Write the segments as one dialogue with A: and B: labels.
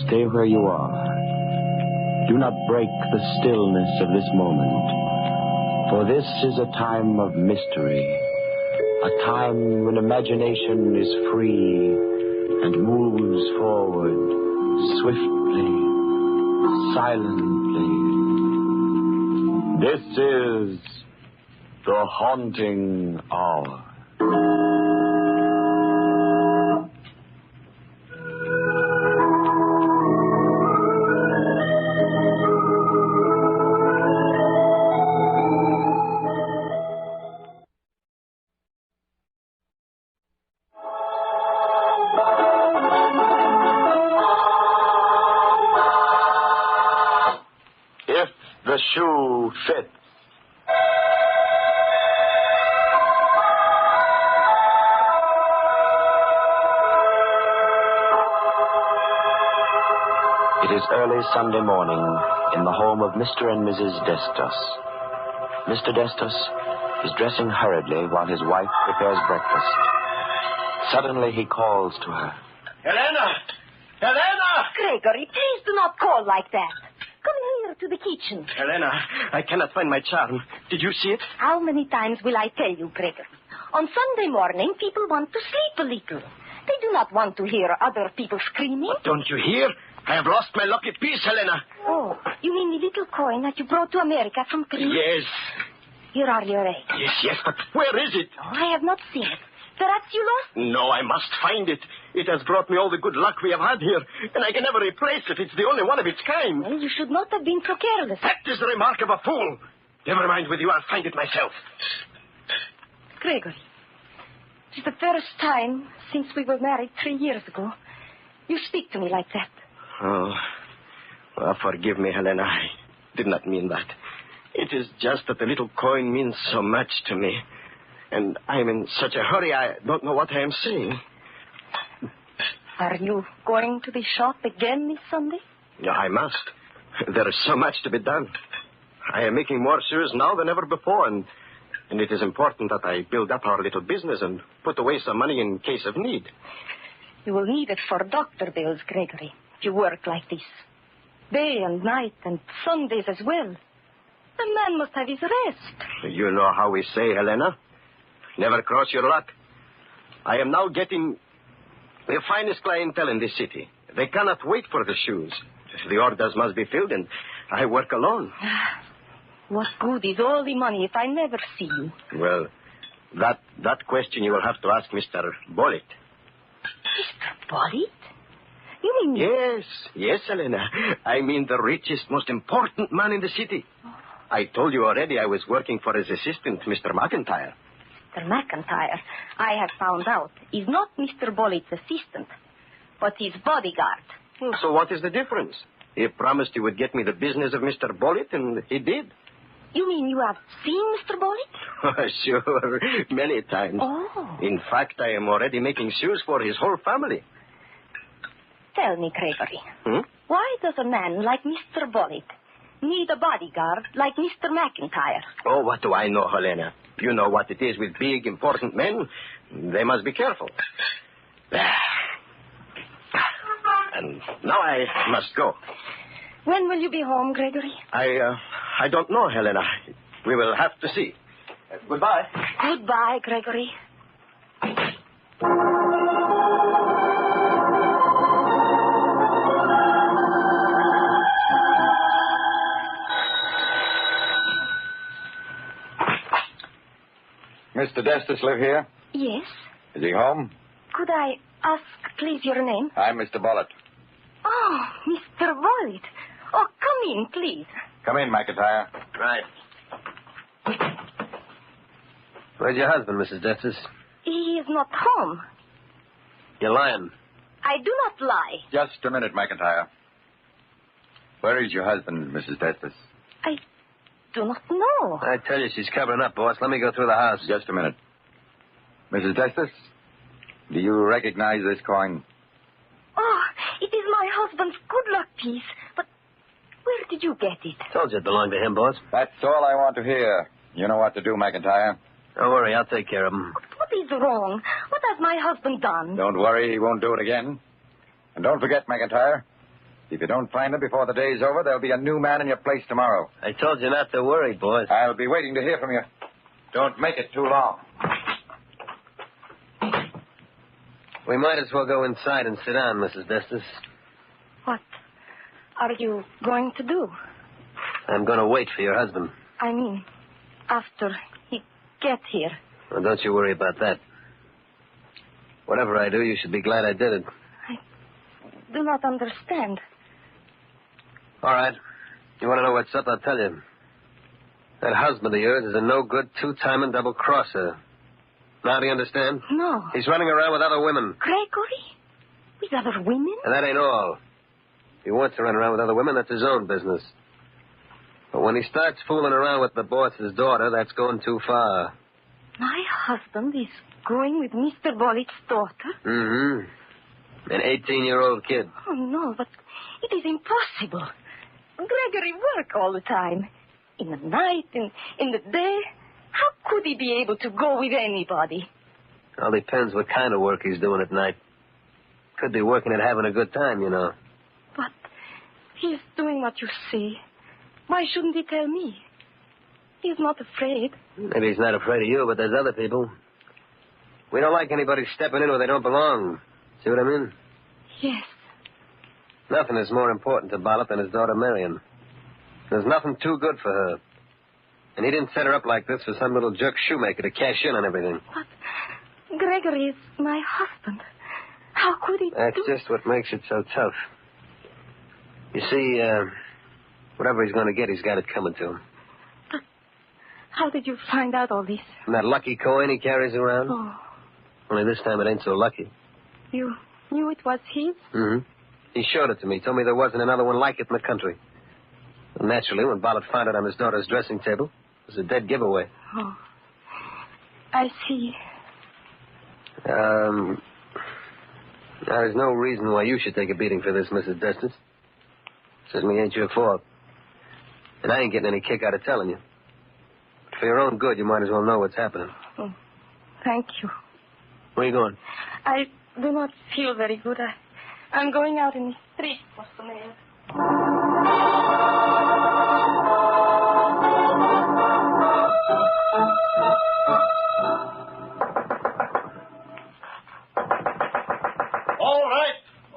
A: stay where you are. Do not break the stillness of this moment, for this is a time of mystery, a time when imagination is free and moves forward swiftly, silently. This is the haunting hour. If the shoe fits. It is early Sunday morning in the home of Mr. and Mrs. Destos. Mr. Destos is dressing hurriedly while his wife prepares breakfast. Suddenly he calls to her.
B: Helena! Helena!
C: Gregory, please do not call like that. Come here to the kitchen.
B: Helena, I cannot find my charm. Did you see it?
C: How many times will I tell you, Gregory? On Sunday morning, people want to sleep a little. They do not want to hear other people screaming.
B: But don't you hear? I have lost my lucky piece, Helena.
C: Oh, you mean the little coin that you brought to America from Crete?
B: Yes.
C: Here are your eggs.
B: Yes, but where is it?
C: Oh, I have not seen it. Perhaps you lost it?
B: No, I must find it. It has brought me all the good luck we have had here, and I can never replace it. It's the only one of its kind.
C: Well, you should not have been so careless.
B: That is the remark of a fool. Never mind with you, I'll find it myself.
C: Gregory, it is the first time since we were married 3 years ago. You speak to me like that.
B: Oh, well, forgive me, Helena. I did not mean that. It is just that the little coin means so much to me. And I'm in such a hurry, I don't know what I am saying.
C: Are you going to the shop again this Sunday?
B: Yeah, I must. There is so much to be done. I am making more shoes now than ever before, and it is important that I build up our little business and put away some money in case of need.
C: You will need it for doctor bills, Gregory, if you work like this. Day and night and Sundays as well. A man must have his rest.
B: You know how we say, Helena. Never cross your luck. I am now getting the finest clientele in this city. They cannot wait for the shoes. The orders must be filled, and I work alone.
C: What good is all the money if I never see you?
B: Well, that question you will have to ask Mr. Bollitt.
C: Mr. Bollitt? You mean...
B: Yes, Helena. I mean the richest, most important man in the city. I told you already I was working for his assistant, Mr. McIntyre.
C: Mr. McIntyre, I have found out, is not Mr. Bollitt's assistant, but his bodyguard.
B: So what is the difference? He promised he would get me the business of Mr. Bollitt, and he did.
C: You mean you have seen Mr. Bollitt?
B: Sure, many times.
C: Oh.
B: In fact, I am already making shoes for his whole family.
C: Tell me, Gregory,
D: Why does a man like Mr. Bollitt need a bodyguard like Mr. McIntyre?
B: Oh, what do I know, Helena? You know what it is with big, important men. They must be careful. And now I must go.
D: When will you be home, Gregory?
B: I don't know, Helena. We will have to see. Goodbye.
D: Goodbye, Gregory.
A: Mr. Destus live here?
D: Yes.
A: Is he home?
D: Could I ask, please, your name?
A: I'm Mr. Bollitt.
D: Oh, Mr. Bollitt. Oh, come in, please.
A: Come in, McIntyre.
B: Right.
E: Where's your husband, Mrs. Destus?
D: He is not home.
E: You're lying.
D: I do not lie.
A: Just a minute, McIntyre. Where is your husband, Mrs. Destus?
D: I do not know.
E: I tell you, she's covering up, boss. Let me go through the house.
A: Just a minute. Mrs. Destus, do you recognize this coin?
D: Oh, it is my husband's good luck piece. But where did you get it?
E: Told you it belonged to him, boss.
A: That's all I want to hear. You know what to do, McIntyre.
E: Don't worry, I'll take care of him.
D: What is wrong? What has my husband done?
A: Don't worry, he won't do it again. And don't forget, McIntyre,
F: If you don't find them before the day's over, there'll be a new man in your place tomorrow.
E: I told you not to worry, boss.
F: I'll be waiting to hear from you. Don't make it too long.
E: We might as well go inside and sit down, Mrs. Destus.
C: What are you going to do?
E: I'm going to wait for your husband.
C: I mean, after he gets here.
E: Well, don't you worry about that. Whatever I do, you should be glad I did it.
C: I do not understand.
E: All right. You want to know what's up? I'll tell you. That husband of yours is a no-good, two-timing double-crosser. Now do you understand?
C: No.
E: He's running around with other women.
C: Gregory? With other women?
E: And that ain't all. If he wants to run around with other women, that's his own business. But when he starts fooling around with the boss's daughter, that's going too far.
C: My husband is going with Mr. Bollitt's daughter?
E: Mm-hmm. An 18-year-old kid.
C: Oh, no, but it is impossible. Gregory works all the time. In the night, in the day. How could he be able to go with anybody?
E: All depends what kind of work he's doing at night. Could be working at having a good time, you know.
C: But he's doing what you say. Why shouldn't he tell me? He's not afraid.
E: Maybe he's not afraid of you, but there's other people. We don't like anybody stepping in where they don't belong. See what I mean?
C: Yes.
E: Nothing is more important to Bollitt than his daughter Marion. There's nothing too good for her. And he didn't set her up like this for some little jerk shoemaker to cash in on everything.
C: But Gregory is my husband. How could he
E: That's just what makes it so tough. You see, whatever he's going to get, he's got it coming to him.
C: But how did you find out all this?
E: And that lucky coin he carries around?
C: Oh.
E: Only this time it ain't so lucky.
C: You knew it was his?
E: Mm-hmm. He showed it to me. Told me there wasn't another one like it in the country. And naturally, when Bollitt found it on his daughter's dressing table, it was a dead giveaway.
C: Oh. I see.
E: There's no reason why you should take a beating for this, Mrs. Destus. Certainly ain't your fault. And I ain't getting any kick out of telling you. But for your own good, you might as well know what's happening.
C: Oh, thank you.
E: Where are you going?
C: I do not feel very good. I'm going out in the street for some air.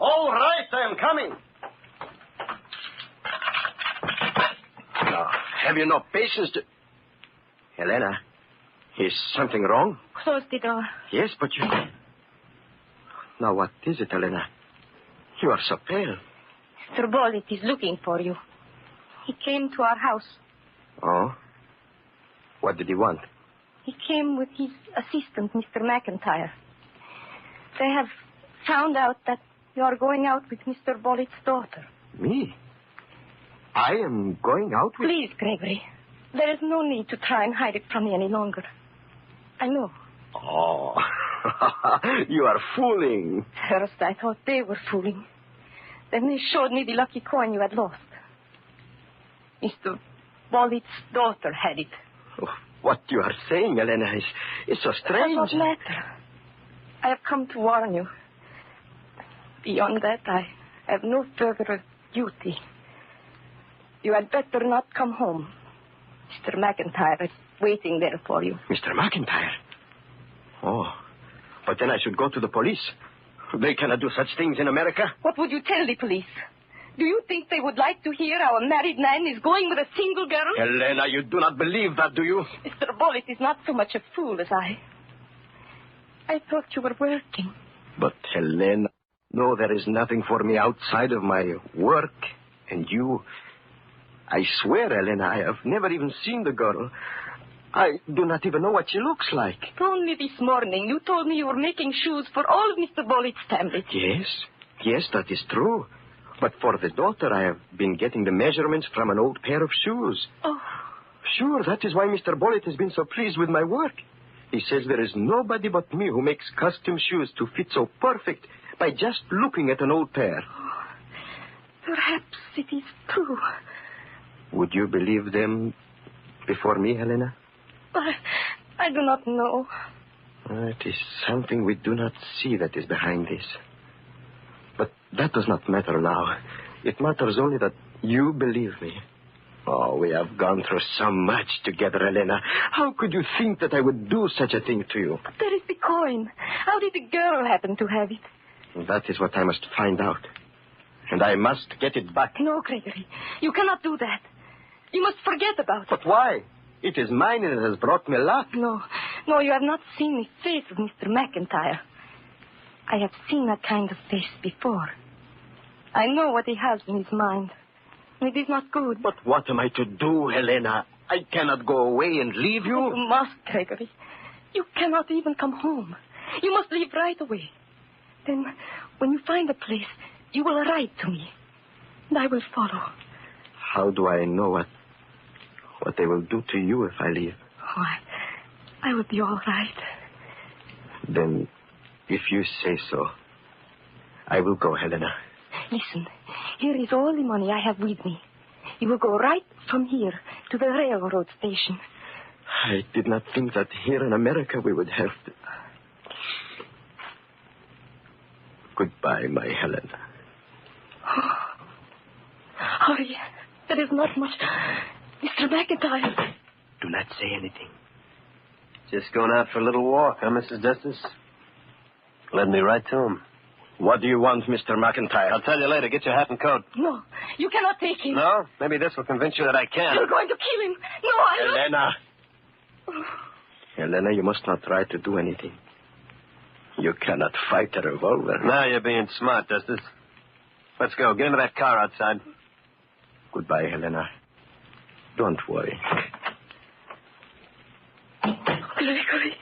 B: All right, I am coming. Now, have you no patience to... Helena, is something wrong?
C: Close the door.
B: Yes, but you... Now, what is it, Helena? You are so pale.
C: Mr. Bollitt is looking for you. He came to our house.
B: Oh? What did he want?
C: He came with his assistant, Mr. McIntyre. They have found out that you are going out with Mr. Bollitt's daughter.
B: Me? I am going out with...
C: Please, Gregory. There is no need to try and hide it from me any longer. I know.
B: Oh, you are fooling.
C: First, I thought they were fooling. Then they showed me the lucky coin you had lost. Mr. Bollitt's daughter had it.
B: Oh, what you are saying, Helena, is so strange.
C: It does not matter. I have come to warn you. Beyond that, I have no further duty. You had better not come home. Mr. McIntyre is waiting there for you.
B: Mr. McIntyre? Oh, but then I should go to the police. They cannot do such things in America.
C: What would you tell the police? Do you think they would like to hear our married man is going with a single girl?
B: Helena, you do not believe that, do you?
C: Mr. Bollitt is not so much a fool as I. I thought you were working.
B: But, Helena, no, there is nothing for me outside of my work. And you... I swear, Helena, I have never even seen the girl. I do not even know what she looks like.
C: Only this morning you told me you were making shoes for all of Mr. Bollitt's family.
B: Yes, that is true. But for the daughter, I have been getting the measurements from an old pair of shoes.
C: Oh.
B: Sure, that is why Mr. Bollitt has been so pleased with my work. He says there is nobody but me who makes custom shoes to fit so perfect by just looking at an old pair.
C: Oh, perhaps it is true.
B: Would you believe them before me, Helena?
C: I do not know.
B: It is something we do not see that is behind this. But that does not matter now. It matters only that you believe me. Oh, we have gone through so much together, Helena. How could you think that I would do such a thing to you?
C: But there is the coin. How did the girl happen to have it?
B: That is what I must find out. And I must get it back.
C: No, Gregory. You cannot do that. You must forget about it.
B: But why? It is mine and it has brought me luck.
C: No, you have not seen the face of Mr. McIntyre. I have seen that kind of face before. I know what he has in his mind. It is not good.
B: But what am I to do, Helena? I cannot go away and leave you.
C: You must, Gregory. You cannot even come home. You must leave right away. Then, when you find a place, you will write to me. And I will follow.
B: How do I know what they will do to you if I leave?
C: Oh, I will be all right.
B: Then, if you say so, I will go, Helena.
C: Listen, here is all the money I have with me. You will go right from here to the railroad station.
B: I did not think that here in America we would have to... Goodbye, my Helena.
C: Oh, hurry. There is not much... Mr. McIntyre.
B: Do not say anything.
E: Just going out for a little walk, huh, Mrs. Destus? Led me right to him.
B: What do you want, Mr. McIntyre?
E: I'll tell you later. Get your hat and coat.
C: No, you cannot take him.
E: No? Maybe this will convince you that I can.
C: You're going to kill him. No, I don't...
B: Helena. Helena, you must not try to do anything. You cannot fight a revolver.
E: Now you're being smart, Destus. Let's go. Get into that car outside.
B: Goodbye, Helena. Don't worry.
C: Gregory.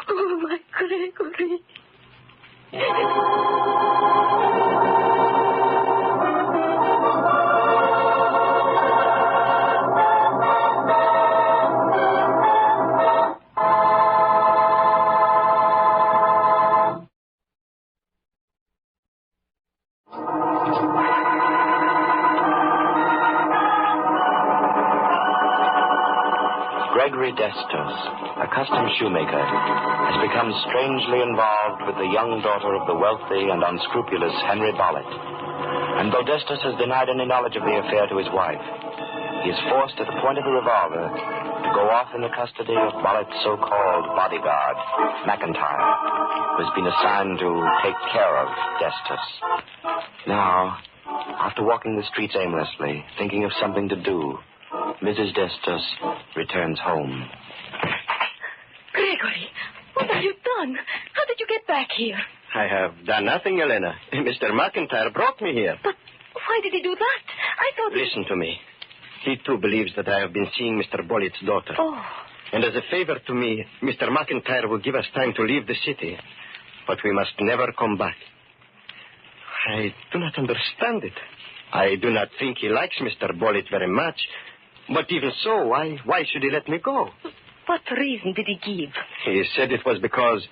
C: Oh, my Gregory.
A: Gregory Destos, a custom shoemaker, has become strangely involved with the young daughter of the wealthy and unscrupulous Henry Bollitt. And though Destos has denied any knowledge of the affair to his wife, he is forced at the point of the revolver to go off in the custody of Bollitt's so-called bodyguard, McIntyre, who has been assigned to take care of Destos. Now, after walking the streets aimlessly, thinking of something to do, Mrs. Destos returns home.
C: Gregory, what have you done? How did you get back here?
B: I have done nothing, Helena. Mr. McIntyre brought me here.
C: But why did he do that? I thought...
B: Listen to me. He, too, believes that I have been seeing Mr. Bollitt's daughter.
C: Oh.
B: And as a favor to me, Mr. McIntyre will give us time to leave the city. But we must never come back. I do not understand it. I do not think he likes Mr. Bollitt very much. But even so, why should he let me go?
C: What reason did he give?
B: He said it was because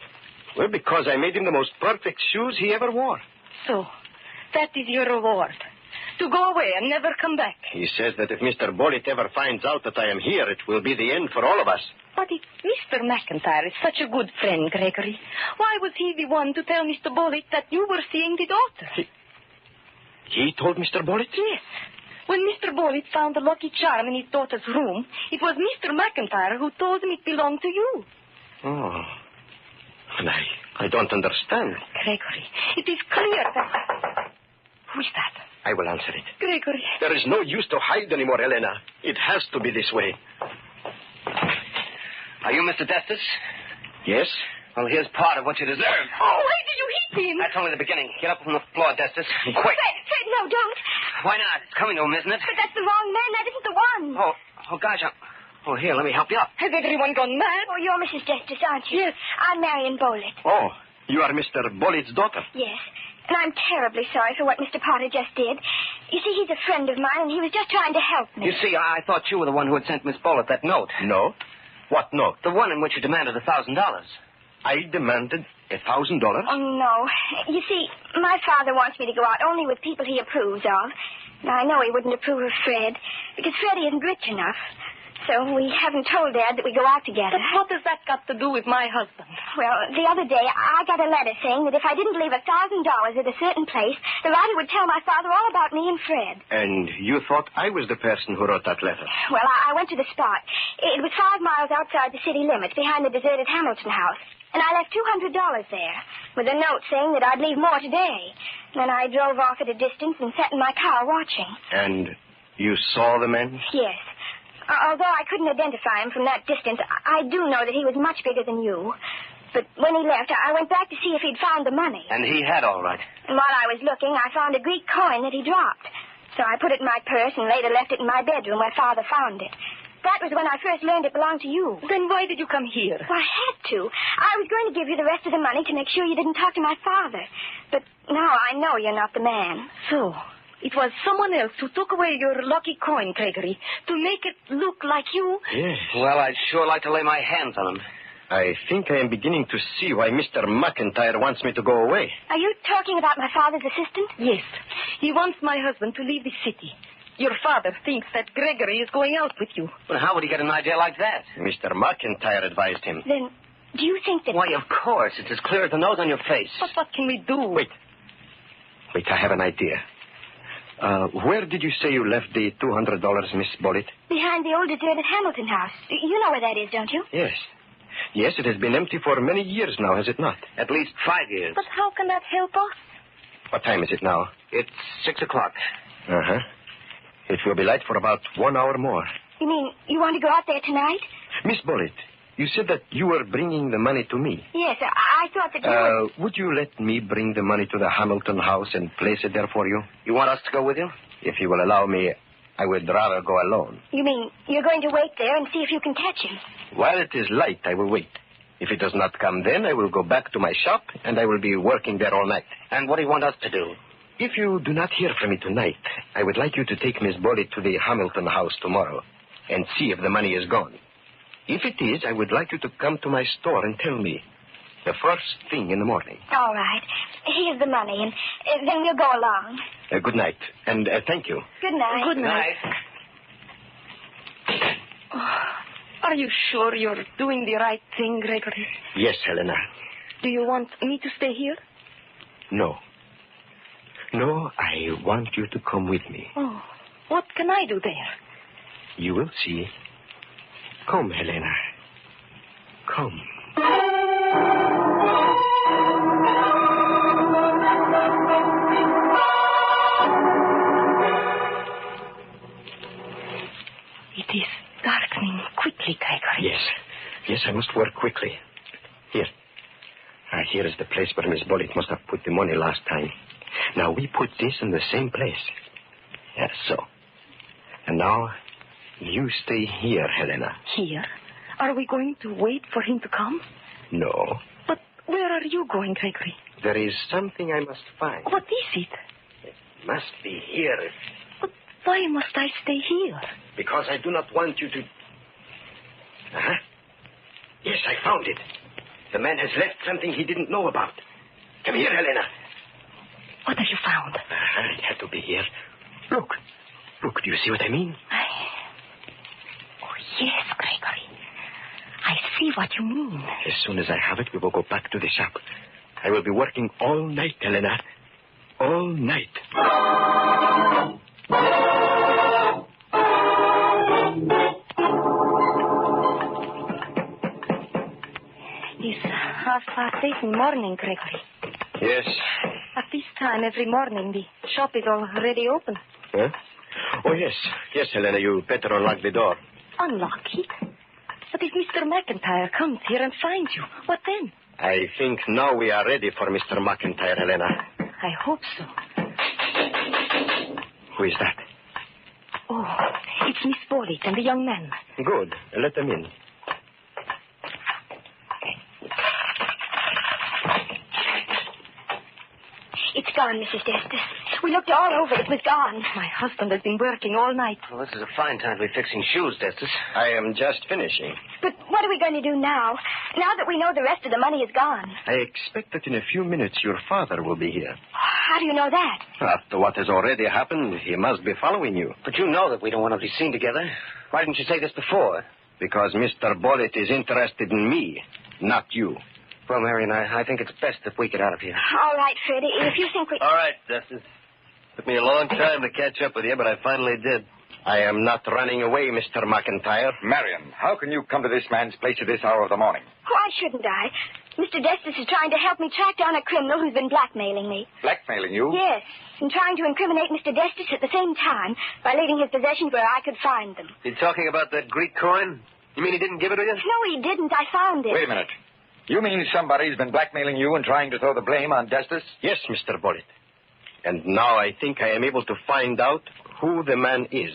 B: I made him the most perfect shoes he ever wore.
C: So, that is your reward. To go away and never come back.
B: He says that if Mr. Bollitt ever finds out that I am here, it will be the end for all of us.
C: But if Mr. McIntyre is such a good friend, Gregory, why was he the one to tell Mr. Bollitt that you were seeing the daughter?
B: He told Mr. Bollitt?
C: Yes. When Mr. Bollitt found the lucky charm in his daughter's room, it was Mr. McIntyre who told him it belonged to you.
B: Oh. And I don't understand.
C: Gregory, it is clear that... Who is that?
B: I will answer it.
C: Gregory.
B: There is no use to hide anymore, Helena. It has to be this way.
E: Are you Mr. Destus?
B: Yes?
E: Well, here's part of what you deserve.
C: Oh, why did you hit him?
E: That's only the beginning. Get up from the floor, Destus. Quick.
D: Fred, no, don't.
E: Why not? It's coming to him, isn't it?
D: But that's the wrong man. That isn't the one.
E: Oh, gosh. Oh, here, let me help you up.
C: Has everyone gone mad?
D: Oh, you're Mrs. Destus, aren't you?
C: Yes.
D: I'm Marion Bollitt.
B: Oh, you are Mr. Bollitt's daughter.
D: Yes. And I'm terribly sorry for what Mr. Potter just did. You see, he's a friend of mine, and he was just trying to help me.
E: You see, I thought you were the one who had sent Miss Bollitt that note.
B: No? What note?
E: The one in which you demanded $1,000.
B: I demanded $1,000?
D: Oh, no. You see, my father wants me to go out only with people he approves of. Now, I know he wouldn't approve of Fred, because Freddie isn't rich enough. So we haven't told Dad that we go out together.
C: But what has that got to do with my husband?
D: Well, the other day, I got a letter saying that if I didn't leave $1,000 at a certain place, the writer would tell my father all about me and Fred.
B: And you thought I was the person who wrote that letter?
D: Well, I went to the spot. It was 5 miles outside the city limits, behind the deserted Hamilton house. And I left $200 there, with a note saying that I'd leave more today. Then I drove off at a distance and sat in my car watching.
B: And you saw the man?
D: Yes. Although I couldn't identify him from that distance, I do know that he was much bigger than you. But when he left, I went back to see if he'd found the money.
E: And he had, all right.
D: And while I was looking, I found a Greek coin that he dropped. So I put it in my purse and later left it in my bedroom where Father found it. That was when I first learned it belonged to you.
C: Then why did you come here?
D: Well, I had to. I was going to give you the rest of the money to make sure you didn't talk to my father. But now I know you're not the man.
C: So, it was someone else who took away your lucky coin, Gregory, to make it look like you?
B: Yes.
E: Well, I'd sure like to lay my hands on him.
B: I think I am beginning to see why Mr. McIntyre wants me to go away.
D: Are you talking about my father's assistant?
C: Yes. He wants my husband to leave the city. Your father thinks that Gregory is going out with you.
E: Well, how would he get an idea like that?
B: Mr. McIntyre advised him.
D: Then, do you think that...
E: Why, of course. It's as clear as the nose on your face.
C: But what can we do?
B: Wait, I have an idea. Where did you say you left the $200, Miss Bullitt?
D: Behind the old deserted Hamilton house. You know where that is, don't you?
B: Yes. Yes, it has been empty for many years now, has it not?
E: At least 5 years.
C: But how can that help us?
B: What time is it now?
E: It's 6 o'clock.
B: Uh-huh. It will be light for about 1 hour more.
D: You mean you want to go out there tonight?
B: Miss Bullitt, you said that you were bringing the money to me.
D: Yes, I thought that you
B: Would you let me bring the money to the Hamilton house and place it there for you?
E: You want us to go with you?
B: If you will allow me, I would rather go alone.
D: You mean you're going to wait there and see if you can catch him?
B: While it is light, I will wait. If it does not come then, I will go back to my shop, and I will be working there all night.
E: And what do you want us to do?
B: If you do not hear from me tonight, I would like you to take Miss Bullitt to the Hamilton house tomorrow and see if the money is gone. If it is, I would like you to come to my store and tell me the first thing in the morning.
D: All right. Here's the money, and then we'll go along.
B: Good night, and thank you.
D: Good night.
C: Good night. Oh, are you sure you're doing the right thing, Gregory?
B: Yes, Helena.
C: Do you want me to stay here?
B: No. No, I want you to come with me.
C: Oh, what can I do there?
B: You will see. Come, Helena. Come.
C: It is darkening quickly, Gregory.
B: Yes, I must work quickly. Here. Here is the place where Miss Bullitt must have put the money last time. Now, we put this in the same place. Yes, so. And now, you stay here, Helena.
C: Here? Are we going to wait for him to come?
B: No.
C: But where are you going, Gregory?
B: There is something I must find.
C: What is it?
B: It must be here.
C: But why must I stay here?
B: Because I do not want you to... Uh-huh. Yes, I found it. The man has left something he didn't know about. Come here, Helena.
C: What have you found?
B: It had to be here. Look, do you see what I mean?
C: Oh, yes, Gregory. I see what you mean.
B: As soon as I have it, we will go back to the shop. I will be working all night, Helena. All night.
C: It's 8:30 in the morning, Gregory.
B: Yes.
C: At this time every morning, the shop is already open.
B: Huh? Oh, yes. Yes, Helena, you better unlock the door.
C: Unlock it? But if Mr. McIntyre comes here and finds you, what then?
B: I think now we are ready for Mr. McIntyre, Helena.
C: I hope so.
B: Who is that?
C: Oh, it's Miss Bullitt and the young man.
B: Good. Let them in.
D: It's gone, Mrs. Destus. We looked all over. It was gone.
C: My husband has been working all night.
E: Well, this is a fine time to be fixing shoes, Destus.
B: I am just finishing.
D: But what are we going to do now? Now that we know the rest of the money is gone.
B: I expect that in a few minutes your father will be here.
D: How do you know that?
B: After what has already happened, he must be following you.
E: But you know that we don't want to be seen together. Why didn't you say this before?
B: Because Mr. Bullitt is interested in me, not you.
E: Well, Marion, I think it's best if we get out of here.
D: All right, Fred. If you think we...
E: All right, Justice. Took me a long time to catch up with you, but I finally did.
B: I am not running away, Mr. McIntyre.
F: Marion, how can you come to this man's place at this hour of the morning?
D: Why shouldn't I? Mr. Destus is trying to help me track down a criminal who's been blackmailing me.
F: Blackmailing you?
D: Yes, and trying to incriminate Mr. Destus at the same time by leaving his possessions where I could find them.
E: You talking about that Greek coin? You mean he didn't give it to you?
D: No, he didn't. I found it.
F: Wait a minute. You mean somebody's been blackmailing you and trying to throw the blame on Destus?
B: Yes, Mr. Bullitt. And now I think I am able to find out who the man is.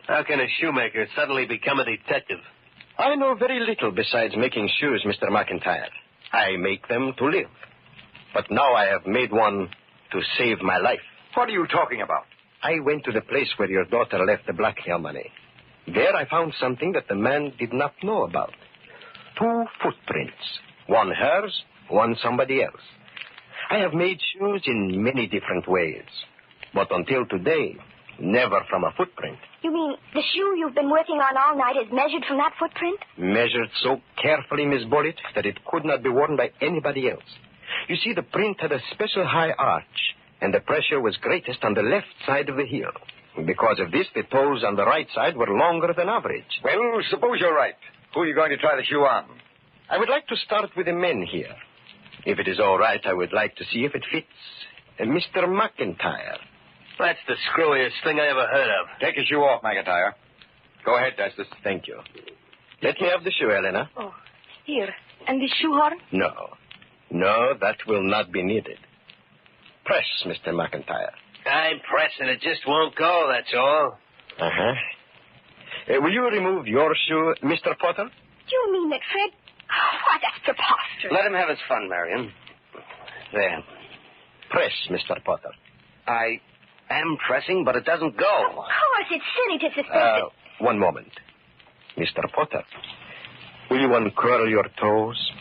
E: How can a shoemaker suddenly become a detective?
B: I know very little besides making shoes, Mr. McIntyre. I make them to live. But now I have made one to save my life.
F: What are you talking about?
B: I went to the place where your daughter left the blackmail money. There I found something that the man did not know about. 2 footprints. One hers, one somebody else. I have made shoes in many different ways. But until today, never from a footprint.
D: You mean the shoe you've been working on all night is measured from that footprint?
B: Measured so carefully, Miss Bullitt, that it could not be worn by anybody else. You see, the print had a special high arch, and the pressure was greatest on the left side of the heel. Because of this, the toes on the right side were longer than average.
F: Well, suppose you're right. Who are you going to try the shoe on?
B: I would like to start with the men here. If it is all right, I would like to see if it fits Mr. McIntyre.
E: That's the screwiest thing I ever heard of.
F: Take your shoe off, McIntyre. Go ahead, Destus.
B: Thank you. Let me have the shoe, Helena.
C: Oh, here. And the shoehorn?
B: No, that will not be needed. Press, Mr. McIntyre.
E: I'm pressing. It just won't go, that's all.
B: Uh-huh. Will you remove your shoe, Mr. Potter?
D: You mean that Fred... Oh, why, that's preposterous.
E: Let him have his fun, Marion. There.
B: Press, Mr. Potter.
E: I am pressing, but it doesn't go.
D: Of course, it's silly to suspect that...
B: One moment. Mr. Potter, will you uncurl your toes?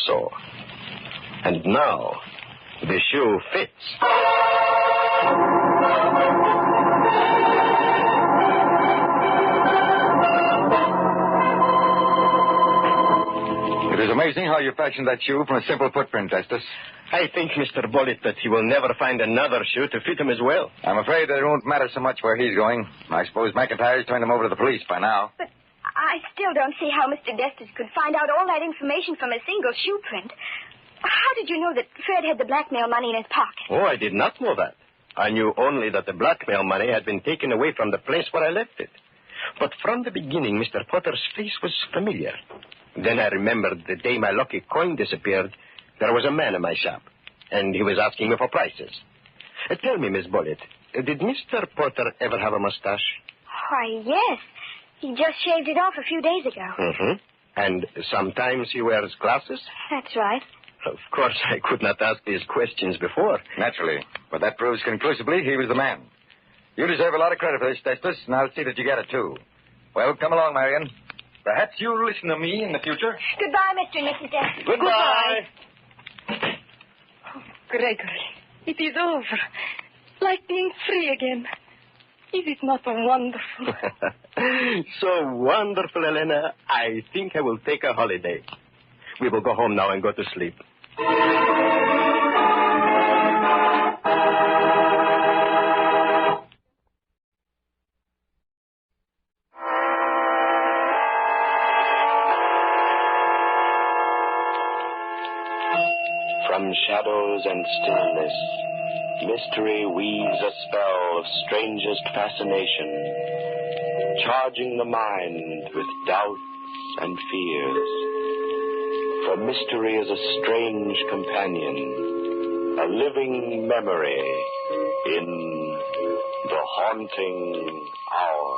B: So. And now, the shoe fits.
F: It is amazing how you fashioned that shoe from a simple footprint, Destus.
B: I think, Mr. Bullitt, that he will never find another shoe to fit him as well.
F: I'm afraid that it won't matter so much where he's going. I suppose McIntyre's turned him over to the police by now.
D: But I still don't see how Mr. Destus could find out all that information from a single shoe print. How did you know that Fred had the blackmail money in his pocket?
B: Oh, I did not know that. I knew only that the blackmail money had been taken away from the place where I left it. But from the beginning, Mr. Potter's face was familiar. Then I remembered the day my lucky coin disappeared, there was a man in my shop, and he was asking me for prices. Tell me, Miss Bullitt, did Mr. Potter ever have a mustache?
D: Why, yes. He just shaved it off a few days ago.
B: And sometimes he wears glasses?
D: That's right.
B: Of course, I could not ask these questions before.
F: Naturally. But that proves conclusively he was the man. You deserve a lot of credit for this, Destus, and I'll see that you get it, too. Well, come along, Marion. Perhaps you'll listen to me in the future.
D: Goodbye, Mr. and Mrs. Destus.
E: Goodbye.
C: Oh, Gregory, it is over. Like being free again. Is it not wonderful?
B: So wonderful, Helena. I think I will take a holiday. We will go home now and go to sleep. From shadows and stillness, mystery weaves a spell of strangest fascination, charging the mind with doubts and fears. For mystery is a strange companion, a living memory in the haunting hour.